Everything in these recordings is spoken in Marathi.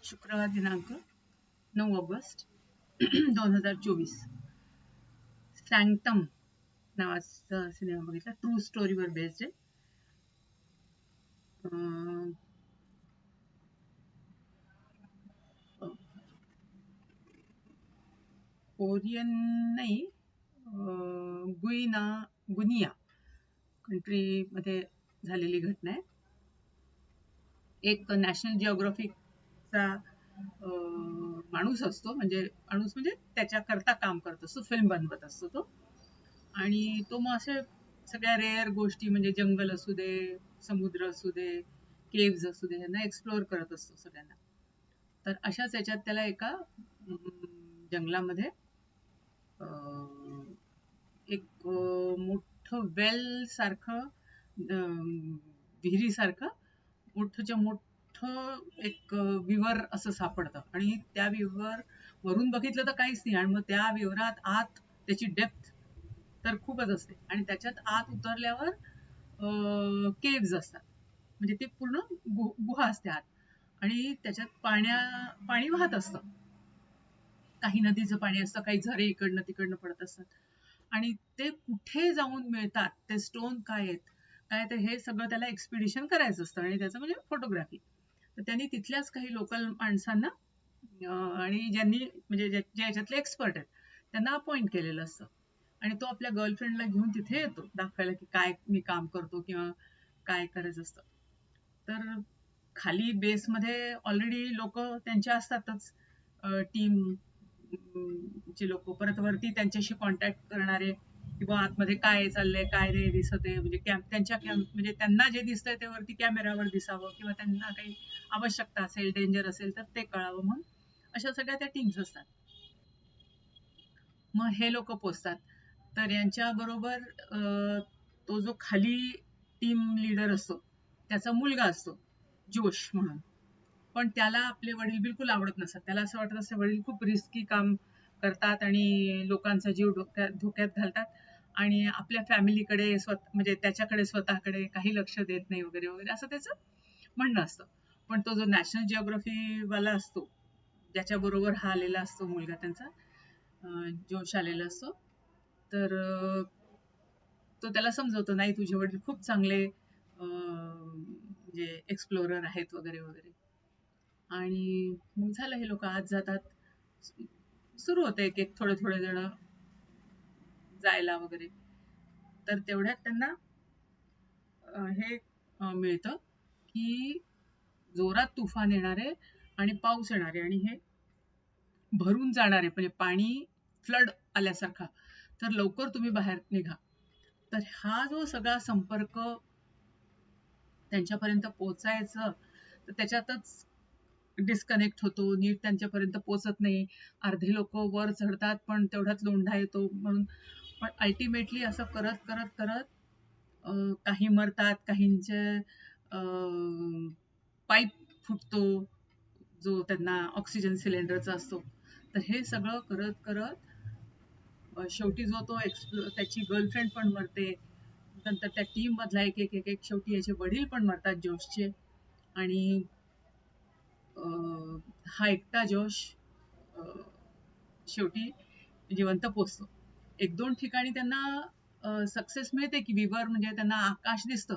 शुक्रवार दिनांक 9 ऑगस्ट 2024. सॅन्क्टम नावाचा सिनेमा बघितला. ट्रू स्टोरीवर बेस्ड आहे. कोरियन नाही, गुनिया कंट्रीमध्ये झालेली घटना आहे. एक नॅशनल जिओग्राफिकचा माणूस असतो, म्हणजे त्याच्याकरता काम करत असतो, फिल्म बनवत असतो तो. आणि तो मग असे सगळ्या रेअर गोष्टी, म्हणजे जंगल असू दे, समुद्र असू दे, केव्ज असू दे, यांना एक्सप्लोअर करत असतो सगळ्यांना. तर अशाच याच्यात त्याला एका जंगलामध्ये एक मोठं वेल सारखं, विहिरीसारखं मोठंच्या मोठं एक विवर असं सापडतं. आणि त्या विवर वरून बघितलं तर काहीच नाही, आणि मग त्या विवरात आत त्याची डेप्थ तर खूपच असते. आणि त्याच्यात आत उतरल्यावर केव्ज असतात, म्हणजे ते पूर्ण गुहा असते आत. आणि त्याच्यात पाणी वाहत असतं. काही नदीचं पाणी असतं, काही झरे इकडनं तिकडनं पडत असतात. आणि ते कुठे जाऊन मिळतात, ते स्टोन काय आहेत, काय ते, हे सगळं त्याला एक्सपिडिशन करायचं असतं. आणि त्याचं म्हणजे फोटोग्राफी. तर त्यांनी तिथल्याच काही लोकल माणसांना आणि ज्यांनी म्हणजे जे याच्यातले एक्सपर्ट आहेत त्यांना अपॉइंट केलेलं असतं. आणि तो आपल्या गर्लफ्रेंडला घेऊन तिथे येतो दाखवायला की काय मी काम करतो किंवा काय करायचं असतं. तर खाली बेसमध्ये ऑलरेडी लोक त्यांच्या असतातच, टीम चे लोक. परत वरती त्यांच्याशी कॉन्टॅक्ट करणारे, किंवा आतमध्ये काय चाललंय, काय नाही दिसत आहे, म्हणजे म्हणजे त्यांना जे दिसतंय ते वरती कॅमेरावर दिसावं, किंवा त्यांना काही आवश्यकता असेल, डेंजर असेल तर ते कळावं, म्हणून अशा सगळ्या त्या टीम्स असतात. मग हे लोक पोचतात. तर यांच्या बरोबर तो जो खाली टीम लीडर असतो त्याचा मुलगा असतो, जोश म्हणून. पण त्याला आपले वडील बिलकुल आवडत नसतात. त्याला असं वाटत असतं वडील खूप रिस्की काम करतात आणि लोकांचा जीव धोक्यात घालतात, आणि आपल्या फॅमिलीकडे म्हणजे त्याच्याकडे स्वतःकडे काही लक्ष देत नाही वगैरे वगैरे, असं त्याचं म्हणणं असतं. पण तो जो नॅशनल जिओग्राफी वाला असतो, ज्याच्या बरोबर हा आलेला असतो मुलगा त्यांचा, जोश आलेला असतो, तर तो त्याला समजवतो, नाही तुझे वडील खूप चांगले म्हणजे एक्सप्लोरर आहेत वगैरे वगैरे. आणि मग झालं, हे लोक आत जातात. सुरू होते एक एक थोडे थोडे जण जायला वगैरे. तर तेवढ्यात त्यांना हे मिळतं की जोरात तुफान येणारे आणि पाऊस येणारे, आणि हे भरून जाणारे, म्हणजे पाणी फ्लड आल्यासारखा, तर लवकर तुम्ही बाहेर निघा. तर हा जो सगळा संपर्क त्यांच्यापर्यंत पोहोचायचं, तर त्याच्यातच डिस्कनेक्ट होतो, नीट त्यांच्यापर्यंत पोहोचत नाही. अर्धे लोक वर चढतात पण तेवढ्यात लोंढा येतो म्हणून. पण अल्टिमेटली असं करत करत करत काही मरतात, काहींचे पाईप फुटतो जो त्यांना ऑक्सिजन सिलेंडरचा असतो. तर हे सगळं करत करत शेवटी जो तो त्याची गर्लफ्रेंड पण मरते. नंतर त्या टीम मधला एक एक एक एक शेवटी याचे वडील पण मरतात, जोशचे. आणि हा एकटा जोश शेवटी जिवंत पोचतो. एक दोन ठिकाणी त्यांना सक्सेस मिळते की विवर, म्हणजे त्यांना आकाश दिसतं,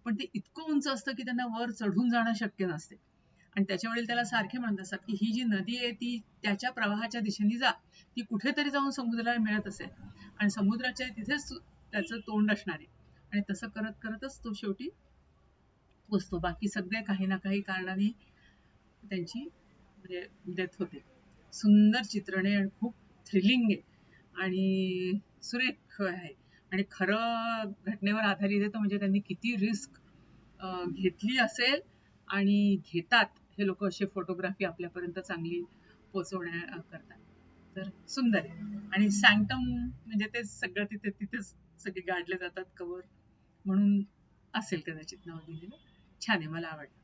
पण ते इतकं उंच असतं की त्यांना वर चढून जाणं शक्य नसते. आणि त्याच्या वडील त्याला सारखे म्हणत असतात की ही जी नदी आहे ती त्याच्या प्रवाहाच्या दिशेने जा, ती कुठेतरी जाऊन समुद्राला मिळत असेल, आणि समुद्राच्या तिथेच त्याचं तोंड असणार आहे. आणि तसं करत करतच तो शेवटी पोचतो. बाकी सगळे काही ना काही कारणाने त्यांची म्हणजे डेथ होते. सुंदर चित्रण आहे आणि खूप थ्रिलिंग आहे आणि सुरेख आहे, आणि खरं घटनेवर आधारित आहे. तर म्हणजे त्यांनी किती रिस्क घेतली असेल आणि घेतात हे लोक असे फोटोग्राफी आपल्यापर्यंत चांगली पोहोचवण्या करतात. तर सुंदर आहे. आणि सॅन्क्टम म्हणजे ते सगळं तिथेच सगळे गाडले जातात कवर, म्हणून असेल कदाचित नाव दिलेलं. छान आहे, मला आवडलं.